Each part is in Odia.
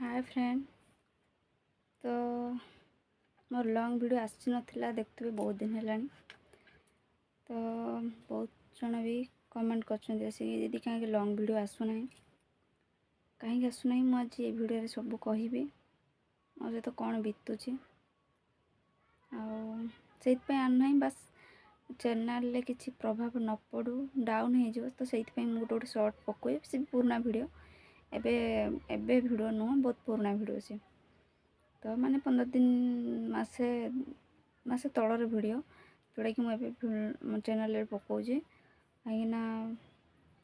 Hi friend. तो मोर लॉन्ग वीडियो आसी नथिला देखुवे बहुत दिन हेलानी। तो बहुत जन भी कमेंट कर दीदी कहीं लॉन्ग वीडियो आसुना कहीं आसुना मुझे ये वीडियो सब कहि मो सहित कौन बीतुची आना बस चैनल किसी प्रभाव न पड़ू डाउन हो तो से गोटे सर्ट पकए से पुराना वीडियो एबे एबे वीडियो नुह बहुत पुराना वीडियो से तो माने 15 दिन मासे मासे तलर वीडियो जोड़ा कि मुझे मो चैनल पकाऊे कहीं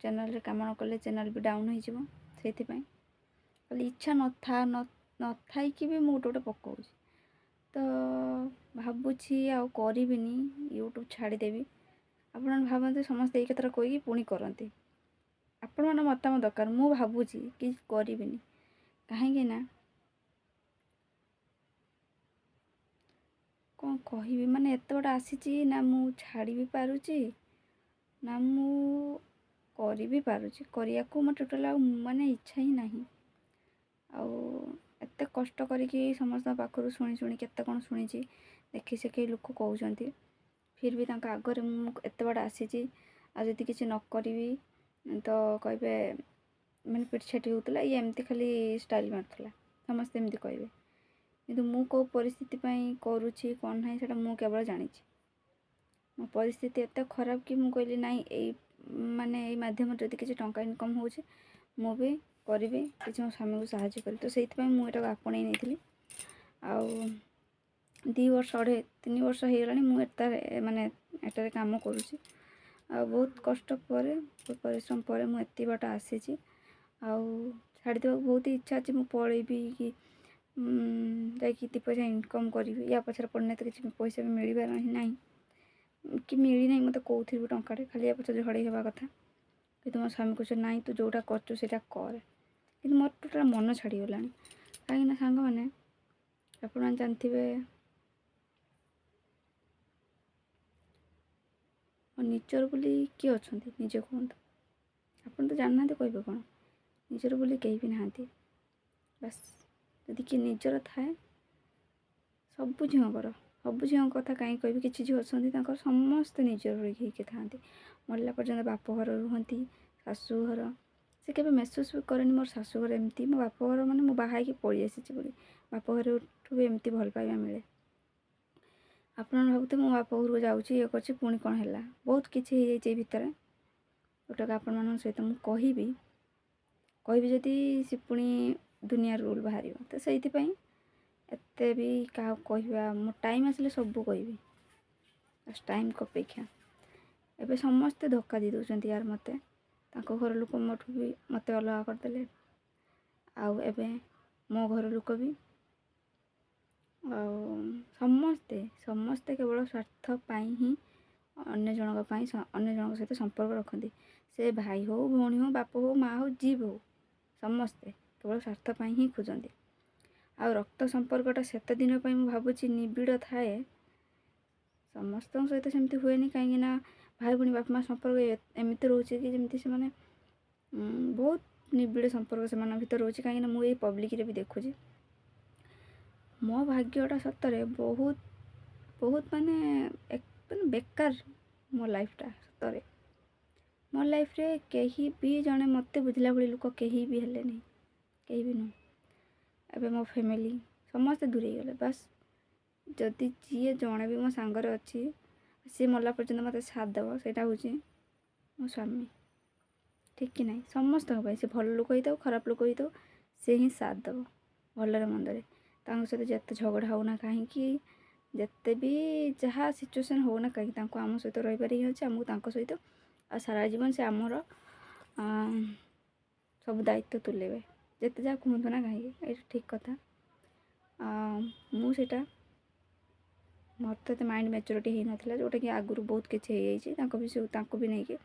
चैनल रे काम न कले चैनल भी डाउन हो से इच्छा न था न थाई कि भी मुझे गोटे पकाऊे तो भावुची आबिनी यूट्यूब छाड़देवी आपण भावते समस्ते एक कथा कहीकि पुणी करते आपण मैंने मतामत दरकार मु भावुची कि करिबिनी कहीं कौन कहि माने एत बड़ा आसी ना मु छाड़ी भी पारुची ना मु करी भी पारुची करिया को मत टोटल माने इच्छा ही नहीं एत कष्ट करिकी समस्त पाखरु शुणी शुणी केते कौन शुणी देखी से कई लोक कहते फिर भी तांका आगरे मु एत बड़ा आसी आदि किसी न करी तो कहे मैंने पिट छाटी होता ये एमती खाली स्टाइल मारूला समस्ते एमती कहे किंतु मु को परिस्थिति करुँची कौन ना से मु केवल जानी मो परिस्थिति एत खराब कि मु कहली ना माने मध्यम जदि किसी टंका इनकम हो भी करी किसी मो स्वामी को साहाय्य करी तो से मुझे आपणे नहीं आ 2 वर्ष 3 वर्ष हो गला मुझे माने एटारे काम करुँची बहुत कष्ट पर बहुत परिश्रम पर मुझे बाट आसी छाड़ी देवा बहुत इच्छा अच्छी मुझे पलैबी कि जा पैसा इनकम करी या पछार पड़ना तो किसी पैसा भी मिल पार ना कि मिली ना मत कौथि भी टंका खाली या पछार झड़े हवा कथा कि मो स्वामी कह ना तू जोटा कर कर कि मोर टोटाल मन छाड़गला कहीं सांग मैंने आप जानते निजर बोली किए अच्छा निजे कहतु आप तो जानना कहे कौन निजर बोली कहीं भी नहांती बस यदि किए निजर थाए सबु झीर सब झील कथा कहीं कह कि झील अच्छा समस्ते निजर होके था मरला पर्यटन बापघर रुहति शाशुघर से केवे महसूस भी करे मोर शाशुघर एमती मो बापघर माने मो बाहर पलि आसी बोली बापघर भी एमती भल पाइबा मिले आप भावते मो बाप घर को जाऊँगी ये कर पुणी कौन है बहुत किसी हो जाए भितर जोटा आपण मान सहित मुझे कहि जदि सी पुणी दुनिया रूल बाहर तो से एत भी क्या कहवा मो टाइम आसिले सबू कहि बस टाइम को अपेक्षा एवं समस्ते धोखा दे दौरान यार मत घर लोक मोठू भी मत अलग करदे आवे मो घर लोक भी समस्ते समस्ते केवल स्वार्थ ही अन्य जन सहित संपर्क रखती से भाई हो भौणी हो बाप हो माँ हो जी हो समस्ते केवल स्वार्थ ही खोजती आ रक्त संपर्कटा सेत दिन भावुची निबिड़ थाए समस्त सहित सेमती हुए कहीं भाई भौणी बाप माँ संपर्क एमती रोचे कि जमी से मैंने बहुत निबिड़ संपर्क से भर रोचे कहीं मुझे पब्लिक रे भी देखुची मो भाग्यटा सतरे बहुत बहुत माने बेकार मो लाइफटा सतरे मो लाइफ रे कहीं भी जड़े मत बुझला भाई लोक कहीं भी हेले नहीं कहीं भी नुह एबे मो फैमिली समस्ते दूरे गले बस जदि जी जड़े भी मो सांगरे अच्छी सी मरला पर्यटन मत साथ देव से मो स्वामी ठीक कि नहीं समस्त से भल लोक ही खराब लोक ही से ही साथ देव भलरे मंदरे सहित जिते झगड़ा होना कहीं जिते भी जहाँ सिचुएसन होना कहीं आम सहित रही पार ही आमको सहित आ सारा जीवन से आमर सब दायित्व तुलेबे जिते जहाँ कहतु ना कहीं ये ठीक कथा मुझा मोर तो माइंड मैच्योरिटी हो नाला जोटा कि आगुरी बहुत किसी भी नहीं कि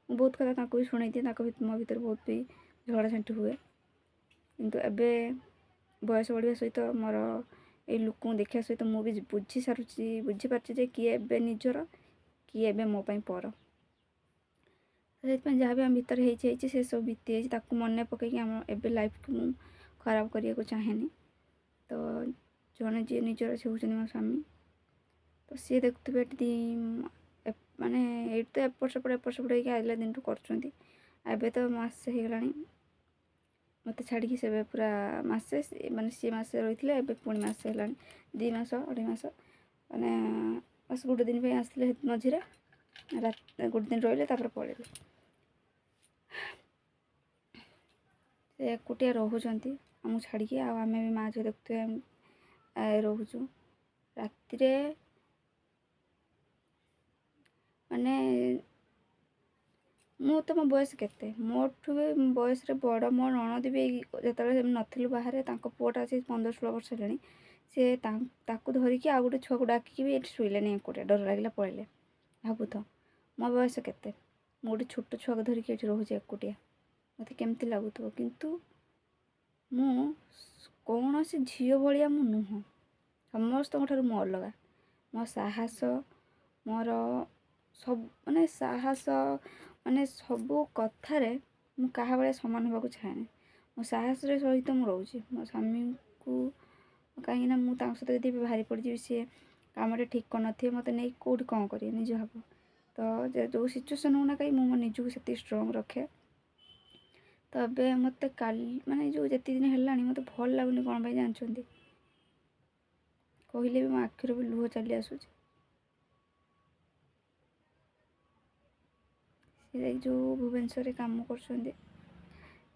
बहुत कथा भी शुणी दिए मो भर बहुत भी झगड़ा झांटी हुए किंतु एबे बयस बढ़िया सहित मोर ये लोक देखा सहित मुझे बुझी सारूँ बुझीपारे किए एबे निजर किए एबे मो पर से जहाँ भी आम भर से सब बीती मन पकईकि आम एबे लाइफ को ଖରାପ କରିବାକୁ ଚାହେଁନି। ତ ଜଣେ ଯିଏ ନିଜର ସେ ହେଉଛନ୍ତି ମୋ ସ୍ୱାମୀ। ତ ସିଏ ଦେଖୁଥିବେ ଏଠି ମାନେ ଏଇଠି ତ ଏପଟ ସେପଟ ହେଇକି ଆଇଲା ଦିନଠୁ କରୁଛନ୍ତି। ଏବେ ତ ମାସେ ହେଇଗଲାଣି ମୋତେ ଛାଡ଼ିକି, ସେ ପୁରା ମାସେ, ମାନେ ସିଏ ମାସେ ରହିଥିଲେ, ଏବେ ପୁଣି ମାସେ ହେଲାଣି, 2 ମାସ 2.5 ମାସ, ମାନେ ବାସ୍ ଗୋଟେ ଦିନ ପାଇଁ ଆସିଥିଲେ ମଝିରେ, ଗୋଟେ ଦିନ ରହିଲେ ତାପରେ ପଳେଇଲେ। ସେ ଏକୁଟିଆ ରହୁଛନ୍ତି ଆମକୁ ଛାଡ଼ିକି। ଆଉ ଆମେ ବି ମାଆ ଝିଅ ଦେଖୁଥିବେ ରହୁଛୁ। ରାତିରେ ମାନେ ମୁଁ ତ, ମୋ ବୟସ କେତେ, ମୋଠୁ ବି ବୟସରେ ବଡ଼ ମୋ ନଣନ୍ଦ ବି ଯେତେବେଳେ ନଥିଲୁ ବାହାରେ, ତାଙ୍କ ପୁଅଟା ଅଛି 15-16 ବର୍ଷ ହେଲାଣି, ସେ ତାକୁ ଧରିକି ଆଉ ଗୋଟେ ଛୁଆକୁ ଡାକିକି ବି ଏଠି ଶୋଇଲେନି ଏକୁଟିଆ, ଡର ଲାଗିଲା ପଳେଇଲେ। ଭାବୁଥ ମୋ ବୟସ କେତେ, ମୁଁ ଗୋଟେ ଛୋଟ ଛୁଆକୁ ଧରିକି ଏଠି ରହୁଛି ଏକୁଟିଆ, ମୋତେ କେମିତି ଲାଗୁଥିବ। କିନ୍ତୁ ମୁଁ କୌଣସି ଝିଅ ଭଳିଆ ମୁଁ ନୁହଁ, ସମସ୍ତଙ୍କ ଠାରୁ ମୁଁ ଅଲଗା। ମୋ ସାହସ, ମୋର ସବୁ ମାନେ ସାହସ, ମାନେ ସବୁ କଥାରେ ମୁଁ କାହା ଭଳିଆ ସମାନ ହେବାକୁ ଚାହେଁନି। ମୋ ସାହସର ସହିତ ମୁଁ ରହୁଛି ମୋ ସ୍ୱାମୀଙ୍କୁ, କାହିଁକିନା ମୁଁ ତାଙ୍କ ସହିତ ଯଦି ବାହାରି ପଡ଼ିଯିବି, ସିଏ କାମରେ ଠିକ୍ କରିନଥିବେ, ମୋତେ ନେଇ କେଉଁଠି କ'ଣ କରିବେ ନିଜେ ଭାବ। ତ ଯେଉଁ ସିଚୁଏସନ୍ ହେଉନା କାହିଁକି, ମୁଁ ମୋ ନିଜକୁ ସେତିକି ଷ୍ଟ୍ରଙ୍ଗ ରଖେ। ତ ଏବେ ମୋତେ କାଲି, ମାନେ ଯେଉଁ ଯେତିକି ଦିନ ହେଲାଣି, ମୋତେ ଭଲ ଲାଗୁନି କ'ଣ ପାଇଁ ଜାଣିଛନ୍ତି? କହିଲେ ବି ମୋ ଆଖିରୁ ବି ଲୁହ ଚାଲି ଆସୁଛି। ସେ ଯାଇକି ଯେଉଁ ଭୁବନେଶ୍ୱରରେ କାମ କରୁଛନ୍ତି,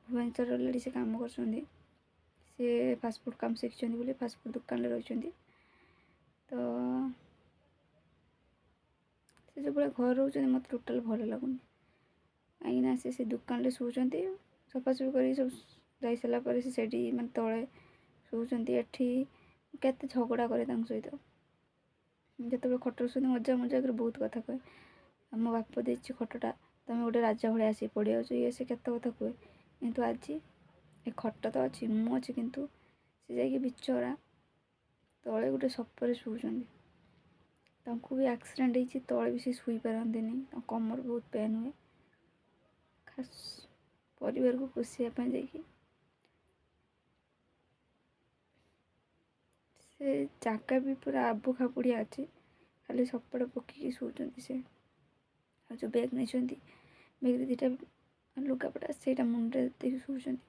ଭୁବନେଶ୍ୱରରେ ଅଲରେଡ଼ି ସେ କାମ କରୁଛନ୍ତି, ସେ ଫାଷ୍ଟଫୁଡ଼୍ କାମ ଶିଖିଛନ୍ତି ବୋଲି ଫାଷ୍ଟଫୁଡ଼୍ ଦୋକାନରେ ରହିଛନ୍ତି। ତ ସେ ଯେଉଁଭଳିଆ ଘରେ ରହୁଛନ୍ତି ମୋତେ ଟୋଟାଲ୍ ଭଲ ଲାଗୁନି। କାହିଁକିନା ସେ ଦୋକାନରେ ଶୋଉଛନ୍ତି, ସଫାସଫି କରିକି ସବୁ ଯାଇସାରିଲା ପରେ ସେ ସେଇଠି ମାନେ ତଳେ ଶୋଉଛନ୍ତି। ଏଠି କେତେ ଝଗଡ଼ା କରେ ତାଙ୍କ ସହିତ, ଯେତେବେଳେ ଖଟରେ ଶୁଅନ୍ତି ମଜାକରେ ବହୁତ କଥା କହେ। ଆମ ବାପ ଦେଇଛି ଖଟଟା, ତୁମେ ଗୋଟେ ରାଜା ଭଳିଆ ଆସିକି ପଡ଼ିଯାଉଛ, ଇଏ ସେ କେତେ କଥା କୁହେ। କିନ୍ତୁ ଆଜି ଏ ଖଟ ତ ଅଛି, ମୁଁ ଅଛି, କିନ୍ତୁ ସେ ଯାଇକି ବିଚରା ତଳେ ଗୋଟେ ସପରେ ଶୋଉଛନ୍ତି। ତାଙ୍କୁ ବି ଆକ୍ସିଡେଣ୍ଟ ହେଇଛି, ତଳେ ବି ସେ ଶୋଇପାରନ୍ତିନି, ତାଙ୍କ କମର ବହୁତ ପେନ୍ ହୁଏ। ଖାସ୍ ପରିବାରକୁ ପୋଷିବା ପାଇଁ ଯାଇକି ସେ ଜାଗା ବି ପୁରା ଆବୁ ଖାବୁଡ଼ିଆ ଅଛି, ଖାଲି ସପଡ଼ ପକେଇକି ଶୋଉଛନ୍ତି ସେ। ଆଉ ଯେଉଁ ବ୍ୟାଗ୍ ନେଇଛନ୍ତି, ବ୍ୟାଗ୍ରେ 2ଟା ଲୁଗାପଟା, ସେଇଟା ମୁଣ୍ଡରେ ଦେଇକି ଶୋଉଛନ୍ତି।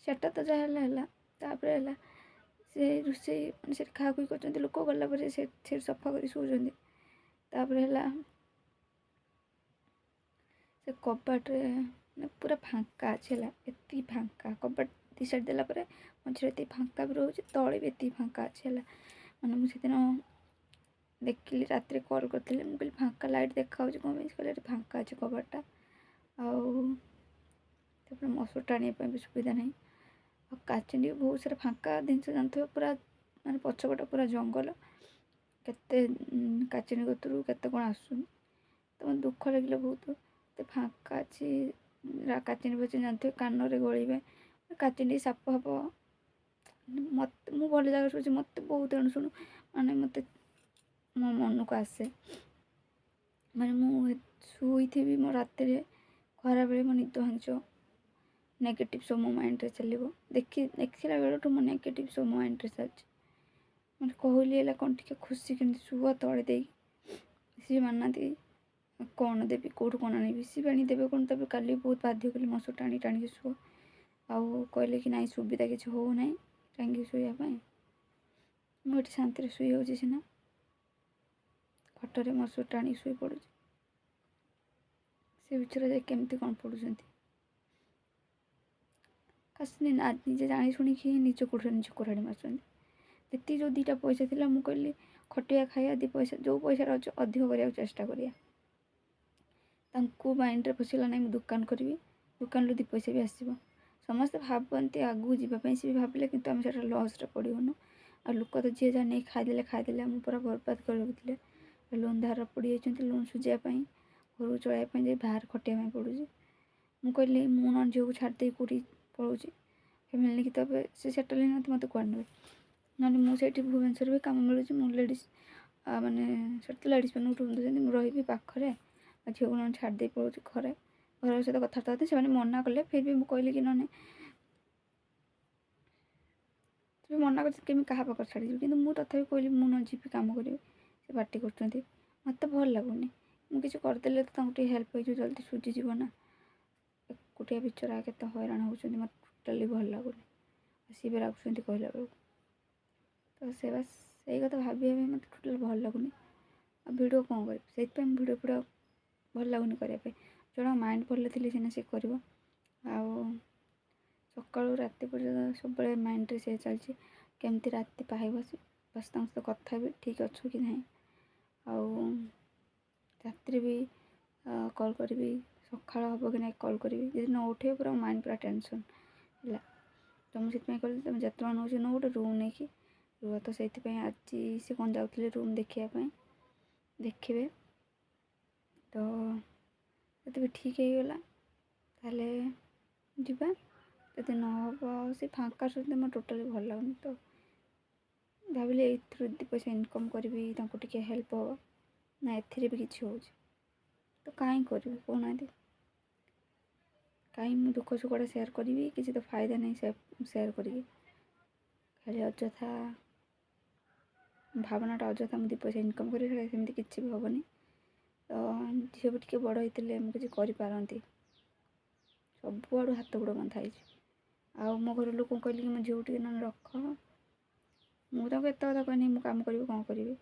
ସେଟା ତ ଯାହା ହେଲା। ତାପରେ ହେଲା ସେ ରୋଷେଇ, ମାନେ ସେଠି ଖାଆଖୁଇ କରୁଛନ୍ତି, ଲୋକ ଗଲା ପରେ ସେଠି ସଫା କରି ଶୋଉଛନ୍ତି। ତାପରେ ହେଲା ସେ କବାଟରେ, ମାନେ ପୁରା ଫାଙ୍କା ଅଛି ହେଲା, ଏତିକି ଫାଙ୍କା, କବାଟ 2 ସାଇଡ଼୍ ଦେଲା ପରେ ମଝିରେ ଏତିକି ଫାଙ୍କା ବି ରହୁଛି, ତଳେ ବି ଏତିକି ଫାଙ୍କା ଅଛି ହେଲା। ମାନେ ମୁଁ ସେଦିନ ଦେଖିଲି, ରାତିରେ କଲ୍ କରିଥିଲି, ମୁଁ କହିଲି ଫାଙ୍କା ଲାଇଟ୍ ଦେଖାହେଉଛି କ'ଣ ପାଇଁ, କହିଲେ ଏଠି ଫାଙ୍କା ଅଛି କବାଟଟା। ଆଉ ତାପରେ ମଶୁରୀ ଟାଣିବା ପାଇଁ ବି ସୁବିଧା ନାହିଁ। ଆଉ କାଚିଣ୍ଡି ବି ବହୁତ ସାରା ଫାଙ୍କା ଜିନିଷ ଜାଣିଥିବ, ପୁରା ମାନେ ପଛପଟ ପୁରା ଜଙ୍ଗଲ, କେତେ କାଚିଣ୍ଡି କତରୁ କେତେ କ'ଣ ଆସୁଛନ୍ତି। ତ ମୋତେ ଦୁଃଖ ଲାଗିଲା ବହୁତ, ଏତେ ଫାଙ୍କା ଅଛି। କାଚିଣ୍ଡି ଫାଚିଣ୍ଡି ଜାଣିଥିବେ କାନରେ ଗଳିବେ, କାଚିଣ୍ଡି ସାପ ଫାପ, ମୁଁ ଭଲ ଜାଗାରେ ଶୋଉଛି, ମୋତେ ବହୁତ ଏଣୁ ମାନେ ମୋତେ ମୋ ମନକୁ ଆସେ। ମାନେ ମୁଁ ଶୋଇଥିବି, ମୋ ରାତିରେ ଖରାବେଳେ ମୋ ନିଦ ଭାଙ୍ଗିଯିବ, ନେଗେଟିଭ୍ ସବୁ ମୋ ମାଇଣ୍ଡରେ ଚାଲିବ। ଦେଖିଲା ବେଳଠୁ ମୋ ନେଗେଟିଭ୍ ସବୁ ମୋ ମାଇଣ୍ଡରେ ଚାଲିଛି। ମାନେ କହିଲି ହେଲା କ'ଣ ଟିକେ ଖୁସି କେମିତି ଶୁଅ ତଳେ ଦେଇକି, ସିଏ ମାନୁନାହାନ୍ତି। କ'ଣ ଦେବି, କେଉଁଠୁ କ'ଣ ଆଣିବି, ସିଏ ଆଣି ଦେବେ କ'ଣ। ତାପରେ କାଲି ବହୁତ ବାଧ୍ୟ କଲି ମଶୁରୀ ଟାଣିକି ଶୁଅ, ଆଉ କହିଲେ କି ନାଇଁ ସୁବିଧା କିଛି ହେଉନାହିଁ ଟାଙ୍ଗିକି ଶୋଇବା ପାଇଁ। ମୁଁ ଏଠି ଶାନ୍ତିରେ ଶୋଇଯାଉଛି ସିନା, ଖଟରେ ମଶୁରୀ ଟାଣିକି ଶୋଇ ପଡ଼ୁଛି, ସେ ବିଚରା ଯାଇ କେମିତି କ'ଣ ପଡ଼ୁଛନ୍ତି। ଖାସ୍ ନିଜେ ଜାଣି ଶୁଣିକି ନିଜ କୋଠରେ ନିଜ କୁରାଢ଼ି ମାରୁଛନ୍ତି। ଯେତିକି ଯେଉଁ 2ଟା ପଇସା ଥିଲା, ମୁଁ କହିଲି ଖଟିଆ ଖାଇବା 2 ପଇସା, ଯେଉଁ ପଇସାରେ ଅଧିକ କରିବାକୁ ଚେଷ୍ଟା କରିବା। ତାଙ୍କୁ ମାଇଣ୍ଡରେ ପଶିଗଲା ନାହିଁ ମୁଁ ଦୋକାନ କରିବି, ଦୋକାନରୁ 2 ପଇସା ବି ଆସିବ। ସମସ୍ତେ ଭାବନ୍ତି ଆଗକୁ ଯିବା ପାଇଁ, ସେ ବି ଭାବିଲେ, କିନ୍ତୁ ଆମେ ସେଟା ଲସ୍ରେ ପଡ଼ିଗଲୁ। ଆଉ ଲୋକ ତ ଯିଏ ଯାହା ନେଇ ଖାଇଦେଲେ, ଆମେ ପୁରା ବର୍ବାଦ କରି ରଖିଥିଲେ। ଲୋନ୍ ଧାର ପଡ଼ିଯାଇଛନ୍ତି, ଲୋନ୍ ସୁଝିବା ପାଇଁ, ଘରକୁ ଚଳାଇବା ପାଇଁ ଯାଇ ବାହାରେ ଖଟିବା ପାଇଁ ପଡ଼ୁଛି। ମୁଁ କହିଲି ମୁଁ ନ ଝିଅକୁ ଛାଡ଼ି ଦେଇ କେଉଁଠି ପଳାଉଛି, ଫ୍ୟାମିଲି ନେଇକି, ତବେ ସେ ସେଟଲ୍ ହେଇନାହାନ୍ତି, ମୋତେ କୁଆଡ଼େ ନେବେ। ନହେଲେ ମୁଁ ସେଇଠି ଭୁବନେଶ୍ୱରରେ ବି କାମ ମିଳୁଛି, ମୁଁ ଲେଡ଼ିସ୍, ମାନେ ସେଠି ତ ଲେଡ଼ିସ୍ ମାନଙ୍କୁ ରୁମ୍ ଦେଉଛନ୍ତି, ମୁଁ ରହିବି ପାଖରେ, ଆଉ ଝିଅକୁ ନହେଲେ ଛାଡ଼ି ଦେଇ ପଳାଉଛି ଘର ସହିତ କଥାବାର୍ତ୍ତା ହେଉଛନ୍ତି। ସେମାନେ ମନା କଲେ, ଫିର୍ ବି ମୁଁ କହିଲି କି ନହେଲେ ବି ମନା କରୁଛନ୍ତି କେମିତି କାହା ପାଖରେ ଛାଡ଼ିଯିବି, କିନ୍ତୁ ମୁଁ ତଥାପି କହିଲି ମୁଁ ନ ଯିବି କାମ କରିବି। ସେ ପାଟି କରୁଛନ୍ତି, ମୋତେ ଭଲ ଲାଗୁନି। ମୁଁ କିଛି କରିଦେଲେ ତ ତାଙ୍କୁ ଟିକେ ହେଲ୍ପ ହେଇଯିବ, ଜଲ୍ଦି ସୁଝିଯିବ ନା। ଏକୁଟିଆ ବିଚରା କେତେ ହଇରାଣ ହେଉଛନ୍ତି, ମୋତେ ଟୋଟାଲି ଭଲ ଲାଗୁନି। ସିଏ ବି ରାଗୁଛନ୍ତି କହିଲା ବେଳକୁ। ତ ସେଇ କଥା ଭାବି ଭାବି ମୋତେ ଟୋଟାଲି ଭଲ ଲାଗୁନି। ଆଉ ଭିଡ଼ିଓ କ'ଣ କରିବି, ସେଇଥିପାଇଁ ଭିଡ଼ିଓ ଭଲ ଲାଗୁନି କରିବା ପାଇଁ। ଜଣଙ୍କ ମାଇଣ୍ଡ ଭଲ ଥିଲେ ସିନା ସେ କରିବ। ଆଉ ସକାଳୁ ରାତି ପର୍ଯ୍ୟନ୍ତ ସବୁବେଳେ ମାଇଣ୍ଡରେ ସେ ଚାଲିଛି କେମିତି ରାତି ପାଇବ, ବାସ୍ ତାଙ୍କ ସହିତ କଥା ବି ଠିକ୍ ଅଛୁ କି ନାହିଁ। ଆଉ ରାତିରେ ବି କଲ୍ କରିବି, ସକାଳ ହେବ କି ନାହିଁ କଲ୍ କରିବି। ଯଦି ନ ଉଠେଇବ ପୁରା ମାଇଣ୍ଡ ପୁରା ଟେନସନ୍ ହେଲା। ତ ମୁଁ ସେଥିପାଇଁ କହିଲି ତୁମେ ଯେତେବେଳେ ନେଉଛି ନ ଗୋଟେ ରୁମ୍ ନେଇକି ରୁହ। ତ ସେଇଥିପାଇଁ ଆଜି ସେ କ'ଣ ଯାଉଥିଲେ ରୁମ୍ ଦେଖିବା ପାଇଁ, ଦେଖିବେ। ତ ଯଦି ବି ଠିକ୍ ହେଇଗଲା ତାହେଲେ ଯିବା, ଯଦି ନ ହେବ ସେ ଫାଙ୍କା ସହିତ ମୋର ଟୋଟାଲି ଭଲ ଲାଗୁନି। ତ ଭାବିଲି ଏଇଥିରୁ 2 ପଇସା ଇନକମ୍ କରିବି, ତାଙ୍କୁ ଟିକେ ହେଲ୍ପ ହେବ ନା, ଏଥିରେ ବି କିଛି ହେଉଛି। ତ କାହିଁ କରିବି କହୁନାହାନ୍ତି, କାହିଁ ମୁଁ ଦୁଃଖ ସୁଖଟା ସେୟାର କରିବି, କିଛି ତ ଫାଇଦା ନାହିଁ ସେୟାର କରିକି। ଖାଲି ଅଯଥା ଭାବନାଟା, ଅଯଥା ମୁଁ 2 ପଇସା ଇନକମ୍ କରିବି, ସେଇଟା ସେମିତି କିଛି ବି ହେବନି। ତ ଝିଅ ବି ଟିକେ ବଡ଼ ହେଇଥିଲେ ମୁଁ କିଛି କରିପାରନ୍ତି। ସବୁଆଡ଼ୁ ହାତ ଗୋଡ଼ ବନ୍ଧା ହେଇଛି। ଆଉ ମୋ ଘର ଲୋକଙ୍କୁ କହିଲି କି ମୋ ଝିଅକୁ ଟିକେ ନହେଲେ ରଖ। ମୁଁ ତାଙ୍କୁ ଏତେ କଥା କହିନି ମୁଁ କାମ କରିବି କ'ଣ କରିବି।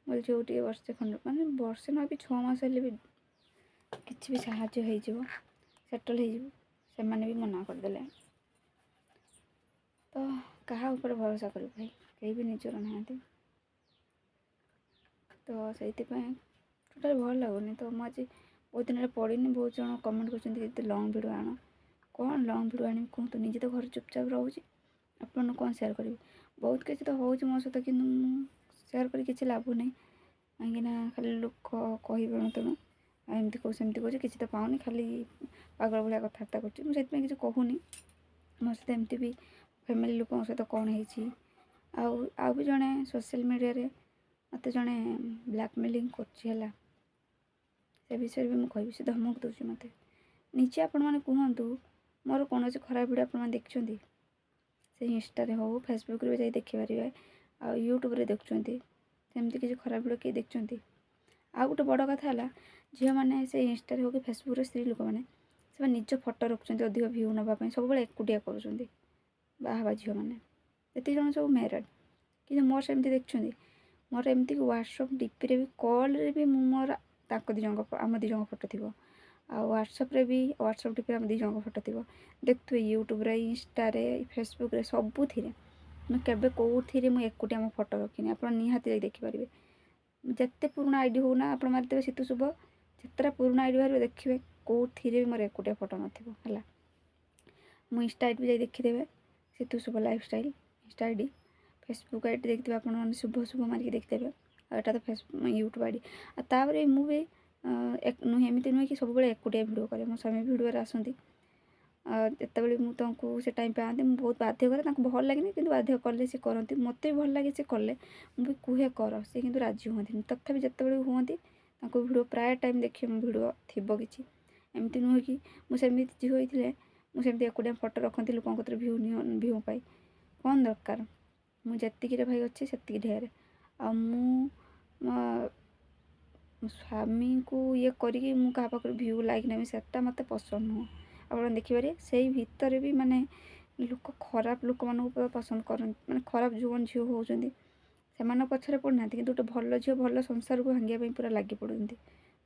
ମୋ ଝିଅକୁ ଟିକେ ବର୍ଷେ ଖଣ୍ଡେ, ମାନେ ବର୍ଷେ ନ ବି 6 ମାସ ହେଲେ ବି କିଛି ବି ସାହାଯ୍ୟ ହେଇଯିବ, ସେଟଲ୍ ହେଇଯିବ। ସେମାନେ ବି ମନା କରିଦେଲେ। ତ କାହା ଉପରେ ଭରସା କରିବୁ ଭାଇ, କେହି ବି ନିଜର ନାହାନ୍ତି। ତ ସେଇଥିପାଇଁ ଟୋଟାଲି ଭଲ ଲାଗୁନି। ତ ମୁଁ ଆଜି ବହୁତ ଦିନରେ ପଢ଼ିନି, ବହୁତ ଜଣ କମେଣ୍ଟ କରୁଛନ୍ତି ଏତେ ଲଙ୍ଗ୍ ଭିଡ଼ିଓ ଆଣ। କ'ଣ ଲଙ୍ଗ୍ ଭିଡ଼ିଓ ଆଣିବି କୁହନ୍ତୁ, ନିଜେ ତ ଘରେ ଚୁପଚାପ ରହୁଛି, ଆପଣଙ୍କୁ କ'ଣ ସେୟାର କରିବି। ବହୁତ କିଛି ତ ହେଉଛି ମୋ ସହିତ, କିନ୍ତୁ ମୁଁ ସେୟାର କରି କିଛି ଲାଭ ନାହିଁ। କାହିଁକିନା ଖାଲି ଲୋକ କହିବେ ତେଣୁ ଏମିତି କହୁଛି ସେମିତି କହୁଛି, କିଛି ତ ପାଉନି, ଖାଲି ପାଗଳ ଭଳିଆ କଥାବାର୍ତ୍ତା କରୁଛି। ମୁଁ ସେଥିପାଇଁ କିଛି କହୁନି। ମୋ ସହିତ ଏମିତି ବି ଫ୍ୟାମିଲି ଲୋକଙ୍କ ସହିତ କ'ଣ ହେଇଛି। ଆଉ ବି ଜଣେ ସୋସିଆଲ୍ ମିଡ଼ିଆରେ ମୋତେ ଜଣେ ବ୍ଲାକମେଲିଂ କରୁଛି ହେଲା। ସେ ବିଷୟରେ ବି ମୁଁ କହିବି। ସେ ଧମକ ଦେଉଛି ମୋତେ। ନିଜେ ଆପଣମାନେ କୁହନ୍ତୁ, ମୋର କୌଣସି ଖରାପ ଭିଡ଼ିଓ ଆପଣମାନେ ଦେଖିଛନ୍ତି? ସେ ଇନଷ୍ଟାରେ ହେଉ, ଫେସବୁକ୍ରେ ବି ଯାଇ ଦେଖିପାରିବେ, ଆଉ ୟୁଟ୍ୟୁବ୍ରେ ଦେଖୁଛନ୍ତି। ସେମିତି କିଛି ଖରାପ ଭିଡ଼ିଓ କିଏ ଦେଖିଛନ୍ତି? ଆଉ ଗୋଟେ ବଡ଼ କଥା ହେଲା, ଝିଅମାନେ ସେ ଇନଷ୍ଟାରେ ହେଉ କି ଫେସବୁକ୍ରେ, ସ୍ତ୍ରୀ ଲୋକମାନେ ସେମାନେ ନିଜ ଫଟୋ ରଖୁଛନ୍ତି ଅଧିକ ଭ୍ୟୁ ନେବା ପାଇଁ, ସବୁବେଳେ ଏକୁଟିଆ କରୁଛନ୍ତି ବାହା ହେବା ଝିଅମାନେ। ଯେତିକି ଜଣ ସବୁ ମ୍ୟାରେଡ଼୍, କିନ୍ତୁ ମୋର ସେମିତି ଦେଖୁଛନ୍ତି। ମୋର ଏମିତିକି ହ୍ୱାଟ୍ସଆପ୍ ଡିପିରେ ବି, କଲ୍ରେ ବି ମୁଁ ମୋର ଆମ 2 ଜଣଙ୍କ ଫଟୋ ଥିବ। ଆଉ ହ୍ୱାଟ୍ସଆପ୍ରେ ବି, ହ୍ୱାଟ୍ସଆପ୍ ଡିପିରେ ଆମ 2 ଜଣଙ୍କ ଫଟୋ ଥିବ। ଦେଖୁଥିବେ ୟୁଟ୍ୟୁବ୍ରେ, ଇନଷ୍ଟାରେ, ଫେସବୁକ୍ରେ, ସବୁଥିରେ ମୁଁ କେବେ କେଉଁଥିରେ ମୁଁ ଏକୁଟିଆ ମୋ ଫଟୋ ରଖିନି। ଆପଣ ନିହାତି ଯାଇ ଦେଖିପାରିବେ। ଯେତେ ପୁରୁଣା ଆଇଡ଼ି ହଉ ନା, ଆପଣ ମାରିଦେବେ ସିତୁ ଶୁଭ, ଯେତେଟା ପୁରୁଣା ଆଇଡ଼ି ବାହାରିବ ଦେଖିବେ କେଉଁଥିରେ ବି ମୋର ଏକୁଟିଆ ଫଟୋ ନଥିବ ହେଲା। ମୁଁ ଇନଷ୍ଟା ଆଇଡ଼ି ବି ଯାଇ ଦେଖିଦେବେ, ସିତୁ ଶୁଭ lifestyle insta ID. Facebook ID ଦେଖିଦେବେ ଆପଣମାନେ, ଶୁଭ ମାରିକି ଦେଖିଦେବେ। ଆଉ ଏଟା ତ ୟୁଟ୍ୟୁବ୍ ଆଇଡ଼ି। ଆଉ ତାପରେ ମୁଁ ବି ଏମିତି ନୁହେଁ କି ସବୁବେଳେ ଏକୁଟିଆ ଭିଡ଼ିଓ କରେ। ମୋ ସ୍ୱାମୀ ଭିଡ଼ିଓରେ ଆସନ୍ତି। ଯେତେବେଳେ ମୁଁ ତାଙ୍କୁ ସେ ଟାଇମ୍ ପାଆନ୍ତି, ମୁଁ ବହୁତ ବାଧ୍ୟ କରେ। ତାଙ୍କୁ ଭଲ ଲାଗେନି, କିନ୍ତୁ ବାଧ୍ୟ କଲେ ସେ କରନ୍ତି। ମୋତେ ବି ଭଲ ଲାଗେ ସେ କଲେ, ମୁଁ ବି କୁହେ କର, ସେ କିନ୍ତୁ ରାଜି ହୁଅନ୍ତିନି। ତଥାପି ଯେତେବେଳେ ହୁଅନ୍ତି, ତାଙ୍କୁ ଭିଡ଼ିଓ ପ୍ରାୟ ଟାଇମ୍ ଦେଖିବେ, ମୋ ଭିଡ଼ିଓ ଥିବ କିଛି। ଏମିତି ନୁହେଁ କି ମୁଁ ସେମିତି ଝିଅ ହୋଇଥିଲେ ମୁଁ ସେମିତି ଏକୁଟିଆ ଫଟୋ ରଖନ୍ତି ଲୋକଙ୍କ କତିରେ ଭ୍ୟୁ ପାଇ। କ'ଣ ଦରକାର, ମୁଁ ଯେତିକିରେ ଭାଇ ଅଛି ସେତିକି ଢେର। ଆଉ ମୁଁ ମୋ ସ୍ୱାମୀଙ୍କୁ ଇଏ କରିକି ମୁଁ କାହା ପାଖରୁ ଭ୍ୟୁ ଲାଇକ୍ ନେବି, ସେଟା ମୋତେ ପସନ୍ଦ ନୁହଁ। ଆପଣ ଦେଖିପାରିବେ ସେଇ ଭିତରେ ବି ମାନେ ଲୋକ ଖରାପ ଲୋକମାନଙ୍କୁ ପସନ୍ଦ କରନ୍ତି। ମାନେ ଖରାପ ଯେଉଁମାନେ ଝିଅ ହେଉଛନ୍ତି ସେମାନଙ୍କ ପଛରେ ପଡ଼ୁନାହାନ୍ତି, କିନ୍ତୁ ଗୋଟେ ଭଲ ଝିଅ ଭଲ ସଂସାରକୁ ଭାଙ୍ଗିବା ପାଇଁ ପୁରା ଲାଗି ପଡ଼ୁଛନ୍ତି।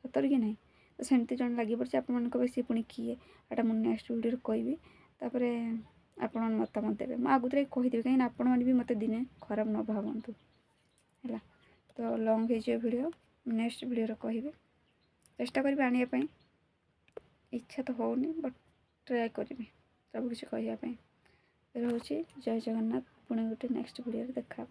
ସତରେ କି ନାହିଁ? ତ ସେମିତି ଜଣେ ଲାଗି ପଡ଼ିଛି। ଆପଣମାନଙ୍କ ପାଇଁ ସିଏ ପୁଣି କିଏ, ଏଇଟା ମୁଁ ନେକ୍ସଟ ଭିଡ଼ିଓରେ କହିବି। ତାପରେ ଆପଣମାନେ ମତାମତ ଦେବେ। ମୁଁ ଆଗତୁରା କହିଦେବି, କାହିଁକିନା ଆପଣମାନେ ବି ମୋତେ ଦିନେ ଖରାପ ନ ଭାବନ୍ତୁ ହେଲା। ତ ଲଙ୍ଗ୍ ହେଇଯିବ ଭିଡ଼ିଓ, ନେକ୍ସଟ ଭିଡ଼ିଓରେ କହିବି। ଚେଷ୍ଟା କରିବି ଆଣିବା ପାଇଁ, ଇଚ୍ଛା ତ ହେଉନି ବଟ୍ ଟ୍ରାଏ କରିବି ସବୁକିଛି କହିବା ପାଇଁ। ରହୁଛି, ଜୟ ଜଗନ୍ନାଥ। ପୁଣି ଗୋଟେ ନେକ୍ସଟ ଭିଡ଼ିଓରେ ଦେଖା ହେବ।